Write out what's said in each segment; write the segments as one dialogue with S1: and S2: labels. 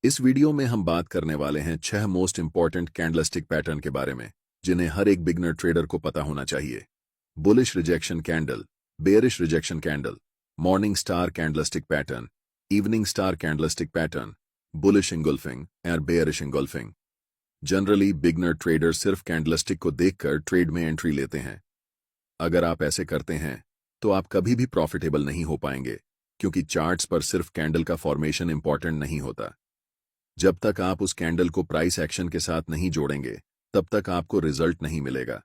S1: इस वीडियो में हम बात करने वाले हैं 6 मोस्ट इंपॉर्टेंट कैंडलस्टिक पैटर्न के बारे में जिन्हें हर एक बिगनर ट्रेडर को पता होना चाहिए। Bullish rejection candle, bearish rejection candle, morning star candlestick pattern, evening star candlestick pattern, bullish engulfing और bearish engulfing. Generally beginner trader सिर्फ कैंडलस्टिक को देखकर ट्रेड में एंट्री लेते हैं। अगर आप ऐसे करते हैं तो आप कभी भी प्रॉफिटेबल नहीं हो पाएंगे, क्योंकि चार्ट्स पर सिर्फ कैंडल का फॉर्मेशन इंपॉर्टेंट नहीं होता। जब तक आप उस कैंडल को प्राइस एक्शन के साथ नहीं जोड़ेंगे तब तक आपको रिजल्ट नहीं मिलेगा।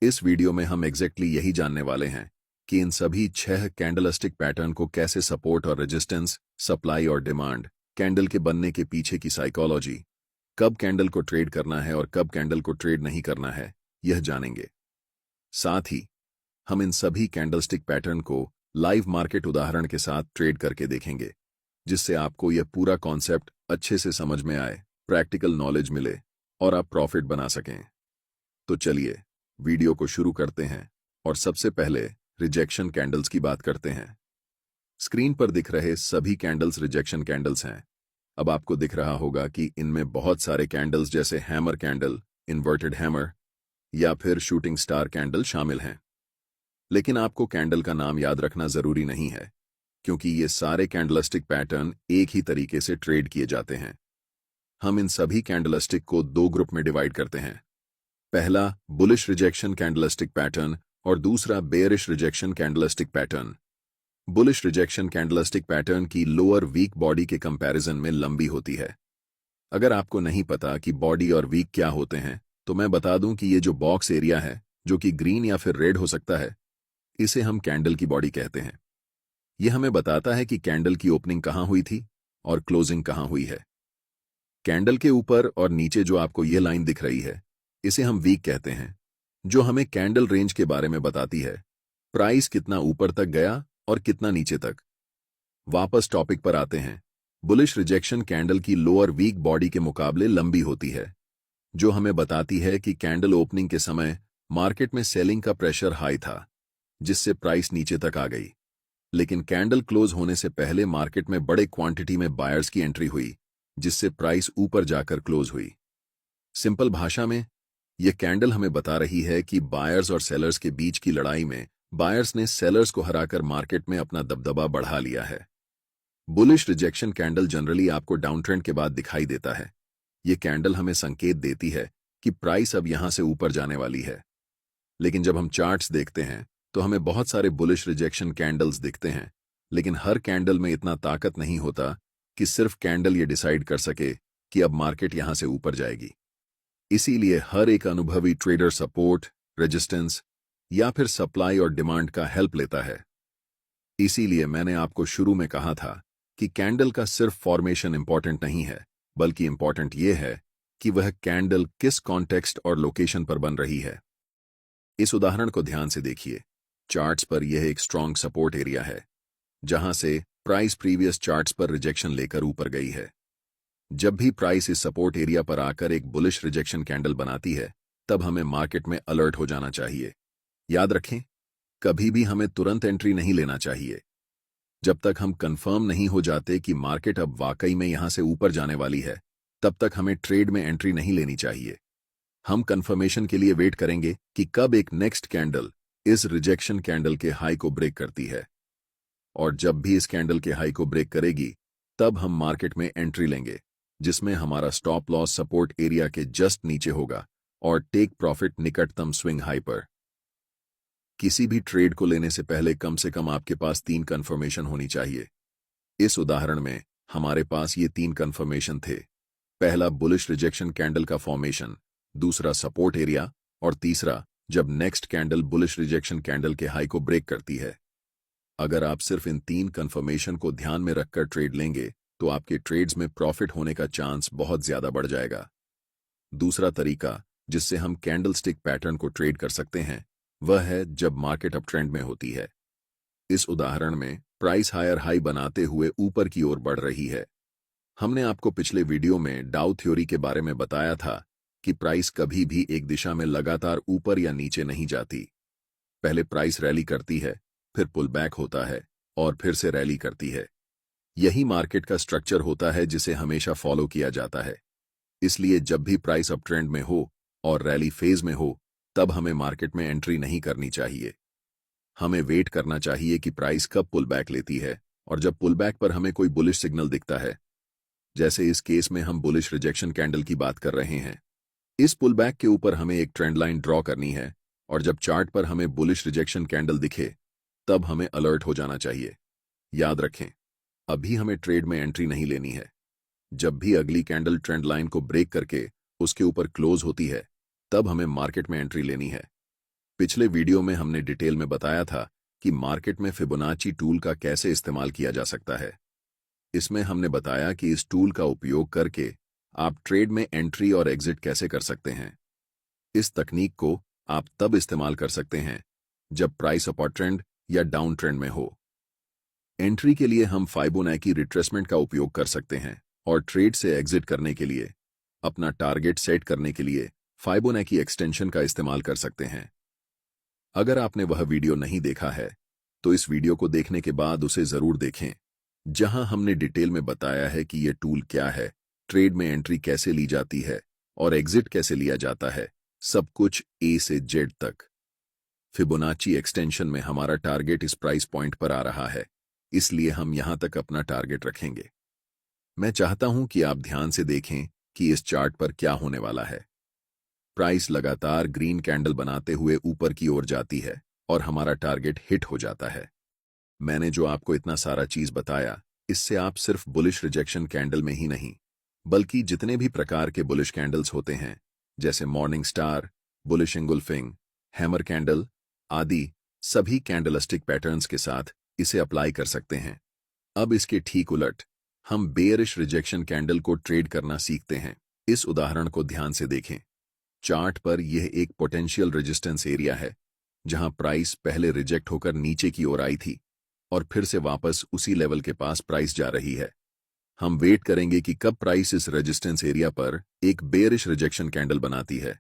S1: इस वीडियो में हम एग्जैक्टली यही जानने वाले हैं कि इन सभी 6 कैंडलस्टिक पैटर्न को कैसे सपोर्ट और रेजिस्टेंस, सप्लाई और डिमांड, कैंडल के बनने के पीछे की साइकोलॉजी, कब कैंडल को ट्रेड करना है और कब कैंडल को ट्रेड नहीं करना है, यह जानेंगे। साथ ही हम इन सभी कैंडलस्टिक पैटर्न को लाइव मार्केट उदाहरण के साथ ट्रेड करके देखेंगे, जिससे आपको यह पूरा कॉन्सेप्ट अच्छे से समझ में आए, प्रैक्टिकल नॉलेज मिले और आप प्रॉफिट बना सकें। तो चलिए वीडियो को शुरू करते हैं और सबसे पहले रिजेक्शन कैंडल्स की बात करते हैं। स्क्रीन पर दिख रहे सभी कैंडल्स रिजेक्शन कैंडल्स हैं। अब आपको दिख रहा होगा कि इनमें बहुत सारे कैंडल्स जैसे हैमर कैंडल, इन्वर्टेड हैमर या फिर शूटिंग स्टार कैंडल शामिल हैं। लेकिन आपको कैंडल का नाम याद रखना जरूरी नहीं है, क्योंकि ये सारे कैंडलस्टिक पैटर्न एक ही तरीके से ट्रेड किए जाते हैं। हम इन सभी कैंडलस्टिक को 2 ग्रुप में डिवाइड करते हैं। पहला बुलिश रिजेक्शन कैंडलस्टिक पैटर्न और दूसरा bearish rejection candlestick pattern. Bullish rejection candlestick pattern की लोअर वीक बॉडी के कंपैरिजन में लंबी होती है। अगर आपको नहीं पता कि बॉडी और वीक क्या होते हैं, तो मैं बता दूं कि ये जो बॉक्स एरिया है, जो कि ग्रीन या फिर रेड हो सकता है, इसे हम कैंडल की बॉडी कहते हैं। यह हमें बताता है कि कैंडल की ओपनिंग कहां हुई थी और क्लोजिंग कहां हुई है। कैंडल के ऊपर और नीचे जो आपको यह लाइन दिख रही है, इसे हम वीक कहते हैं, जो हमें कैंडल रेंज के बारे में बताती है, प्राइस कितना ऊपर तक गया और कितना नीचे तक। वापस टॉपिक पर आते हैं। बुलिश रिजेक्शन कैंडल की लोअर वीक बॉडी के मुकाबले लंबी होती है, जो हमें बताती है कि कैंडल ओपनिंग के समय मार्केट में सेलिंग का प्रेशर हाई था, जिससे प्राइस नीचे तक आ गई। लेकिन कैंडल क्लोज होने से पहले मार्केट में बड़े क्वांटिटी में बायर्स की एंट्री हुई, जिससे प्राइस ऊपर जाकर क्लोज हुई। सिंपल भाषा में यह कैंडल हमें बता रही है कि बायर्स और सेलर्स के बीच की लड़ाई में बायर्स ने सेलर्स को हराकर मार्केट में अपना दबदबा बढ़ा लिया है। बुलिश रिजेक्शन कैंडल जनरली आपको डाउन ट्रेंड के बाद दिखाई देता है। यह कैंडल हमें संकेत देती है कि प्राइस अब यहां से ऊपर जाने वाली है। लेकिन जब हम चार्ट्स देखते हैं तो हमें बहुत सारे बुलिश रिजेक्शन कैंडल्स दिखते हैं, लेकिन हर कैंडल में इतना ताकत नहीं होता कि सिर्फ कैंडल ये डिसाइड कर सके कि अब मार्केट यहां से ऊपर जाएगी। इसीलिए हर एक अनुभवी ट्रेडर सपोर्ट, रेजिस्टेंस या फिर सप्लाई और डिमांड का हेल्प लेता है। इसीलिए मैंने आपको शुरू में कहा था कि कैंडल का सिर्फ फॉर्मेशन इंपॉर्टेंट नहीं है, बल्कि इंपॉर्टेंट यह है कि वह कैंडल किस कॉन्टेक्स्ट और लोकेशन पर बन रही है। इस उदाहरण को ध्यान से देखिए। चार्ट्स पर यह एक स्ट्रॉन्ग सपोर्ट एरिया है, जहां से प्राइस प्रीवियस चार्ट्स पर रिजेक्शन लेकर ऊपर गई है। जब भी प्राइस इस सपोर्ट एरिया पर आकर एक बुलिश रिजेक्शन कैंडल बनाती है, तब हमें मार्केट में अलर्ट हो जाना चाहिए। याद रखें, कभी भी हमें तुरंत एंट्री नहीं लेना चाहिए। जब तक हम कंफर्म नहीं हो जाते कि मार्केट अब वाकई में यहां से ऊपर जाने वाली है, तब तक हमें ट्रेड में एंट्री नहीं लेनी चाहिए। हम कंफर्मेशन के लिए वेट करेंगे कि कब एक नेक्स्ट कैंडल इस रिजेक्शन कैंडल के हाई को ब्रेक करती है, और जब भी इस कैंडल के हाई को ब्रेक करेगी, तब हम मार्केट में एंट्री लेंगे, जिसमें हमारा स्टॉप लॉस सपोर्ट एरिया के जस्ट नीचे होगा और टेक प्रॉफिट निकटतम स्विंग हाई पर। किसी भी ट्रेड को लेने से पहले कम से कम आपके पास 3 कंफर्मेशन होनी चाहिए। इस उदाहरण में हमारे पास ये 3 कंफर्मेशन थे। पहला बुलिश रिजेक्शन कैंडल का फॉर्मेशन, दूसरा सपोर्ट एरिया और तीसरा जब next candle bullish rejection candle के हाई को ब्रेक करती है। अगर आप सिर्फ इन 3 कंफर्मेशन को ध्यान में रखकर ट्रेड लेंगे तो आपके ट्रेड्स में प्रॉफिट होने का चांस बहुत ज्यादा बढ़ जाएगा। दूसरा तरीका जिससे हम कैंडलस्टिक पैटर्न को ट्रेड कर सकते हैं, वह है जब मार्केट अप ट्रेंड में होती है। इस उदाहरण में प्राइस हायर हाई बनाते हुए ऊपर की ओर बढ़ रही है। हमने आपको पिछले वीडियो में डाउ थ्योरी के बारे में बताया था कि प्राइस कभी भी एक दिशा में लगातार ऊपर या नीचे नहीं जाती। पहले प्राइस रैली करती है, फिर पुल बैक होता है और फिर से रैली करती है। यही मार्केट का स्ट्रक्चर होता है जिसे हमेशा फॉलो किया जाता है। इसलिए जब भी प्राइस अप ट्रेंड में हो और रैली फेज में हो, तब हमें मार्केट में एंट्री नहीं करनी चाहिए। हमें वेट करना चाहिए कि प्राइस कब पुल बैक लेती है, और जब पुल बैक पर हमें कोई बुलिश सिग्नल दिखता है, जैसे इस केस में हम बुलिश रिजेक्शन कैंडल की बात कर रहे हैं, इस पुल बैक के ऊपर हमें एक ट्रेंड लाइन ड्रॉ करनी है, और जब चार्ट पर हमें बुलिश रिजेक्शन कैंडल दिखे, तब हमें अलर्ट हो जाना चाहिए। याद रखें, अभी हमें ट्रेड में एंट्री नहीं लेनी है। जब भी अगली कैंडल ट्रेंड लाइन को ब्रेक करके उसके ऊपर क्लोज होती है, तब हमें मार्केट में एंट्री लेनी है। पिछले वीडियो में हमने डिटेल में बताया था कि मार्केट में फिबोनाची टूल का कैसे इस्तेमाल किया जा सकता है। इसमें हमने बताया कि इस टूल का उपयोग करके आप ट्रेड में एंट्री और एग्जिट कैसे कर सकते हैं। इस तकनीक को आप तब इस्तेमाल कर सकते हैं जब प्राइस अपर ट्रेंड या डाउन ट्रेंड में हो। एंट्री के लिए हम फाइबोनाची रिट्रेसमेंट का उपयोग कर सकते हैं, और ट्रेड से एग्जिट करने के लिए, अपना टारगेट सेट करने के लिए फाइबोनाची एक्सटेंशन का इस्तेमाल कर सकते हैं। अगर आपने वह वीडियो नहीं देखा है, तो इस वीडियो को देखने के बाद उसे जरूर देखें, जहां हमने डिटेल में बताया है कि यह टूल क्या है, ट्रेड में एंट्री कैसे ली जाती है और एग्जिट कैसे लिया जाता है, सब कुछ ए से जेड तक। फिबोनाची एक्सटेंशन में हमारा टारगेट इस प्राइस पॉइंट पर आ रहा है, इसलिए हम यहां तक अपना टारगेट रखेंगे। मैं चाहता हूं कि आप ध्यान से देखें कि इस चार्ट पर क्या होने वाला है। प्राइस लगातार ग्रीन कैंडल बनाते हुए ऊपर की ओर जाती है और हमारा टारगेट हिट हो जाता है। मैंने जो आपको इतना सारा चीज बताया, इससे आप सिर्फ बुलिश रिजेक्शन कैंडल में ही नहीं, बल्कि जितने भी प्रकार के बुलिश कैंडल्स होते हैं, जैसे morning star, bullish engulfing, hammer candle आदि, सभी कैंडलस्टिक पैटर्न्स के साथ इसे अप्लाई कर सकते हैं। अब इसके ठीक उलट हम बेयरिश रिजेक्शन कैंडल को ट्रेड करना सीखते हैं। इस उदाहरण को ध्यान से देखें। चार्ट पर यह एक पोटेंशियल रेजिस्टेंस एरिया है, जहां प्राइस पहले रिजेक्ट होकर नीचे की ओर आई थी और फिर से वापस उसी लेवल के पास प्राइस जा रही है। हम वेट करेंगे कि कब प्राइस इस रेजिस्टेंस एरिया पर एक बेयरिश रिजेक्शन कैंडल बनाती है।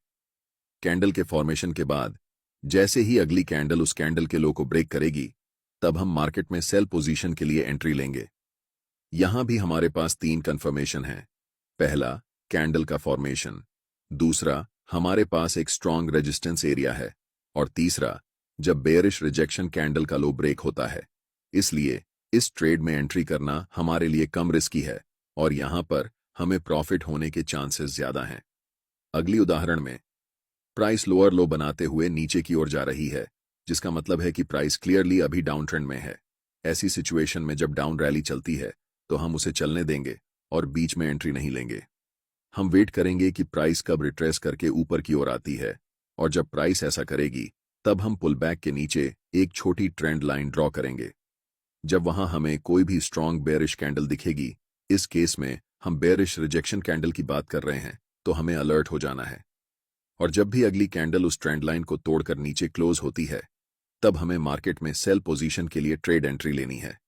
S1: कैंडल के फॉर्मेशन के बाद जैसे ही अगली कैंडल उस कैंडल के लो को ब्रेक करेगी, तब हम मार्केट में सेल पोजीशन के लिए एंट्री लेंगे। यहां भी हमारे पास 3 कंफर्मेशन हैं। पहला, कैंडल का फॉर्मेशन। दूसरा, हमारे पास एक स्ट्रॉन्ग रेजिस्टेंस एरिया है। और तीसरा, जब बेयरिश रिजेक्शन कैंडल का लो ब्रेक होता है। इसलिए इस ट्रेड में एंट्री करना हमारे लिए कम रिस्की है, और यहां पर हमें प्रॉफिट होने के चांसेस ज्यादा हैं। अगली उदाहरण में प्राइस लोअर लो बनाते हुए नीचे की ओर जा रही है, जिसका मतलब है कि प्राइस क्लियरली अभी डाउन ट्रेंड में है। ऐसी सिचुएशन में जब डाउन रैली चलती है, तो हम उसे चलने देंगे और बीच में एंट्री नहीं लेंगे। हम वेट करेंगे कि प्राइस कब रिट्रेस करके ऊपर की ओर आती है, और जब प्राइस ऐसा करेगी, तब हम पुल बैक के नीचे एक छोटी ट्रेंड लाइन ड्रॉ करेंगे। जब वहां हमें कोई भी स्ट्रॉन्ग बेयरिश कैंडल दिखेगी, इस केस में हम बेयरिश रिजेक्शन कैंडल की बात कर रहे हैं, तो हमें अलर्ट हो जाना है। और जब भी अगली कैंडल उस ट्रेंड लाइन को तोड़कर नीचे क्लोज होती है, तब हमें मार्केट में सेल पोजीशन के लिए ट्रेड एंट्री लेनी है।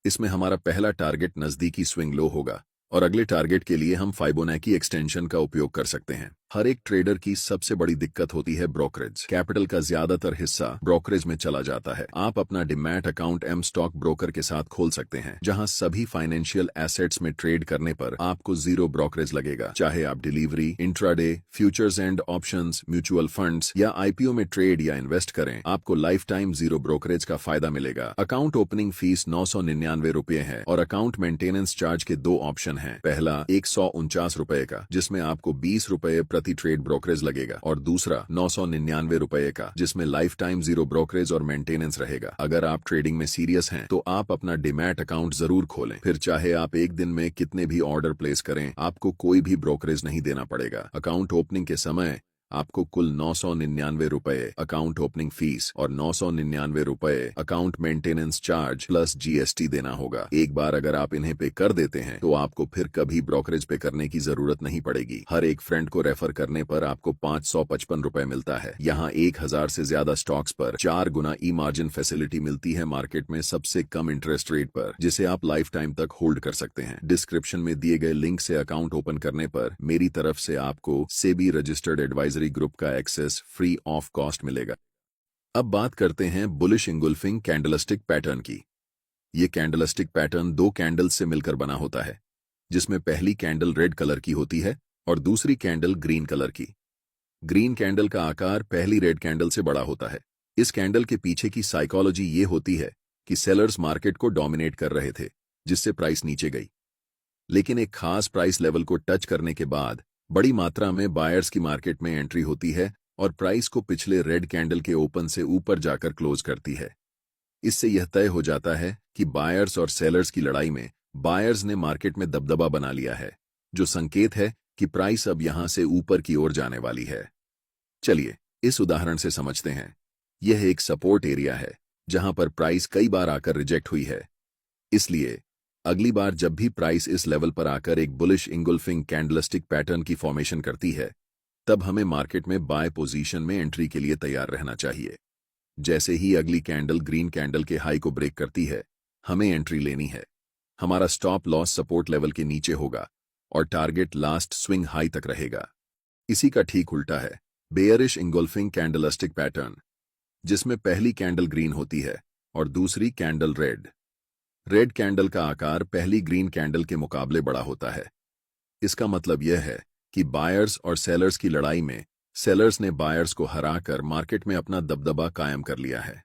S1: इसमें हमारा पहला टारगेट नजदीकी स्विंग लो होगा, और अगले टारगेट के लिए हम फाइबोनाची एक्सटेंशन का उपयोग कर सकते हैं। हर एक ट्रेडर की सबसे बड़ी दिक्कत होती है ब्रोकरेज। कैपिटल का ज्यादातर हिस्सा ब्रोकरेज में चला जाता है। आप अपना demat account M stock broker के साथ खोल सकते हैं, जहां सभी फाइनेंशियल एसेट्स में ट्रेड करने पर आपको 0 ब्रोकरेज लगेगा। चाहे आप delivery, intraday, futures and options, mutual funds या आईपीओ में ट्रेड या इन्वेस्ट करें, आपको लाइफ टाइम 0 ब्रोकरेज का फायदा मिलेगा। अकाउंट ओपनिंग फीस 999 रुपए है, और अकाउंट मेंटेनेंस चार्ज के 2 ऑप्शन हैं। पहला 149 रुपए का, जिसमें आपको 20 रुपए प्रति ट्रेड ब्रोकरेज लगेगा, और दूसरा 999 रुपए का, जिसमें लाइफ टाइम 0 ब्रोकरेज और मेंटेनेंस रहेगा। अगर आप ट्रेडिंग में सीरियस हैं, तो आप अपना डिमैट अकाउंट जरूर खोलें। फिर चाहे आप एक दिन में कितने भी ऑर्डर प्लेस करें, आपको कोई भी ब्रोकरेज नहीं देना पड़ेगा। अकाउंट ओपनिंग के समय आपको कुल 999 रुपए अकाउंट ओपनिंग फीस और 999 रुपए account maintenance charge plus GST देना होगा। एक बार अगर आप इन्हें पे कर देते हैं, तो आपको फिर कभी ब्रोकरेज पे करने की जरूरत नहीं पड़ेगी। हर एक फ्रेंड को रेफर करने पर आपको 555 रुपए मिलता है। यहाँ 1000 से ज्यादा स्टॉक्स पर 4 गुना ई मार्जिन फैसिलिटी मिलती है मार्केट में सबसे कम इंटरेस्ट रेट पर, जिसे आप लाइफ टाइम तक होल्ड कर सकते हैं। डिस्क्रिप्शन में दिए गए लिंक से अकाउंट ओपन करने पर मेरी तरफ से आपको सेबी रजिस्टर्ड एडवाइजरी ग्रुप का एक्सेस फ्री ऑफ कॉस्ट मिलेगा। अब बात करते हैं बुलिश इंगुल्फिंग कैंडलस्टिक पैटर्न की। ये कैंडलस्टिक पैटर्न दो कैंडल्स से मिलकर बना होता है, जिसमें पहली कैंडल रेड कलर की होती है और दूसरी कैंडल ग्रीन कलर की। ग्रीन कैंडल का आकार पहली रेड कैंडल से बड़ा होता है। इस कैंडल के पीछे की साइकोलॉजी ये होती है कि सेलर्स मार्केट को डोमिनेट कर रहे थे, जिससे प्राइस नीचे गई। लेकिन एक खास प्राइस लेवल को टच करने के बाद बड़ी मात्रा में बायर्स की मार्केट में एंट्री होती है और प्राइस को पिछले रेड कैंडल के ओपन से ऊपर जाकर क्लोज करती है। इससे यह तय हो जाता है कि बायर्स और सेलर्स की लड़ाई में बायर्स ने मार्केट में दबदबा बना लिया है, जो संकेत है कि प्राइस अब यहां से ऊपर की ओर जाने वाली है। चलिए इस उदाहरण से समझते हैं। यह एक सपोर्ट एरिया है जहां पर प्राइस कई बार आकर रिजेक्ट हुई है। इसलिए अगली बार जब भी प्राइस इस लेवल पर आकर एक बुलिश इंगुल्फिंग कैंडलस्टिक पैटर्न की फॉर्मेशन करती है, तब हमें मार्केट में बाय पोजीशन में एंट्री के लिए तैयार रहना चाहिए। जैसे ही अगली कैंडल ग्रीन कैंडल के हाई को ब्रेक करती है, हमें एंट्री लेनी है। हमारा स्टॉप लॉस सपोर्ट लेवल के नीचे होगा और टारगेट लास्ट स्विंग हाई तक रहेगा। इसी का ठीक उल्टा है बेयरिश इंगुल्फिंग कैंडलस्टिक पैटर्न, जिसमें पहली कैंडल ग्रीन होती है और दूसरी कैंडल रेड। रेड कैंडल का आकार पहली ग्रीन कैंडल के मुकाबले बड़ा होता है। इसका मतलब यह है कि बायर्स और सेलर्स की लड़ाई में सेलर्स ने बायर्स को हराकर मार्केट में अपना दबदबा कायम कर लिया है।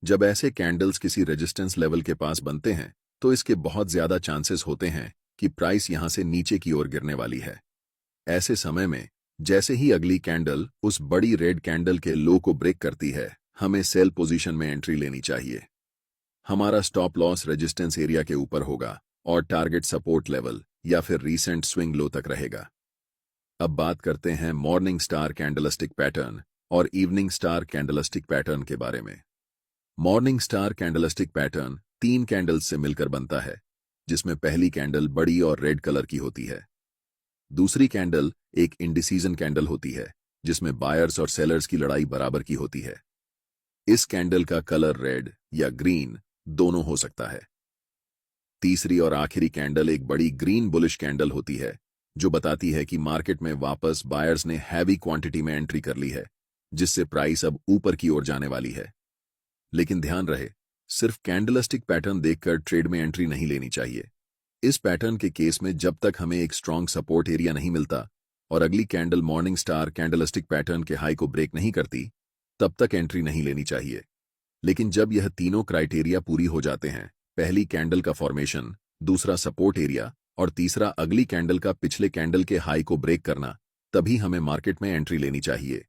S1: जब ऐसे कैंडल्स किसी रेजिस्टेंस लेवल के पास बनते हैं, तो इसके बहुत ज्यादा चांसेस होते हैं कि प्राइस यहां से नीचे की ओर गिरने वाली है। ऐसे समय में जैसे ही अगली कैंडल उस बड़ी रेड कैंडल के लो को ब्रेक करती है, हमें सेल पोजीशन में एंट्री लेनी चाहिए। हमारा स्टॉप लॉस रेजिस्टेंस एरिया के ऊपर होगा और टारगेट सपोर्ट लेवल या फिर रीसेंट स्विंग लो तक रहेगा। अब बात करते हैं मॉर्निंग स्टार कैंडलस्टिक पैटर्न और इवनिंग स्टार कैंडलस्टिक पैटर्न के बारे में। Morning star candlestick pattern 3 candles से मिलकर बनता है, जिसमें पहली कैंडल बड़ी और रेड कलर की होती है। दूसरी कैंडल एक इंडिसीजन कैंडल होती है, जिसमें बायर्स और सेलर्स की लड़ाई बराबर की होती है। इस कैंडल का कलर रेड या ग्रीन दोनों हो सकता है। तीसरी और आखिरी कैंडल एक बड़ी ग्रीन बुलिश कैंडल होती है, जो बताती है कि मार्केट में वापस बायर्स ने हैवी क्वांटिटी में एंट्री कर ली है, जिससे प्राइस अब ऊपर की ओर जाने वाली है। लेकिन ध्यान रहे, सिर्फ कैंडलस्टिक पैटर्न देखकर ट्रेड में एंट्री नहीं लेनी चाहिए। इस पैटर्न के केस में जब तक हमें एक स्ट्रांग सपोर्ट एरिया नहीं मिलता और अगली candle morning star candlestick pattern के हाई को ब्रेक नहीं करती, तब तक एंट्री नहीं लेनी चाहिए। लेकिन जब यह तीनों क्राइटेरिया पूरी हो जाते हैं, पहली कैंडल का फॉर्मेशन, दूसरा सपोर्ट एरिया और तीसरा अगली कैंडल का पिछले कैंडल के हाई को ब्रेक करना, तभी हमें मार्केट में एंट्री लेनी चाहिए।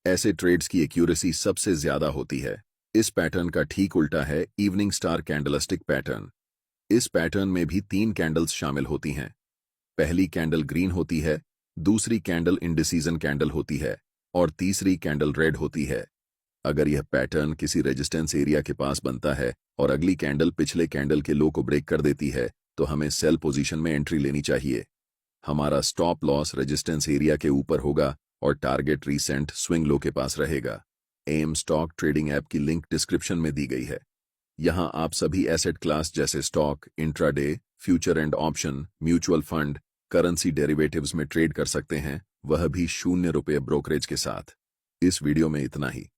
S1: ऐसे ट्रेड्स की एक्यूरेसी सबसे ज्यादा होती है। इस पैटर्न का ठीक उल्टा है इवनिंग स्टार कैंडलस्टिक पैटर्न। इस पैटर्न में भी 3 कैंडल्स शामिल होती हैं। पहली कैंडल ग्रीन होती है, दूसरी कैंडल इंडिसीजन कैंडल होती है और तीसरी कैंडल रेड होती है। अगर यह पैटर्न किसी रेजिस्टेंस एरिया के पास बनता है और अगली कैंडल पिछले कैंडल के लो को ब्रेक कर देती है, तो हमें सेल पोजीशन में एंट्री लेनी चाहिए। हमारा स्टॉप लॉस रेजिस्टेंस एरिया के ऊपर होगा और टारगेट रीसेंट स्विंग लो के पास रहेगा। एम स्टॉक ट्रेडिंग ऐप की लिंक डिस्क्रिप्शन में दी गई है। यहां आप सभी एसेट क्लास जैसे stock, intraday, future and option, mutual fund, currency derivatives में ट्रेड कर सकते हैं, वह भी ₹0 ब्रोकरेज के साथ। इस वीडियो में इतना ही।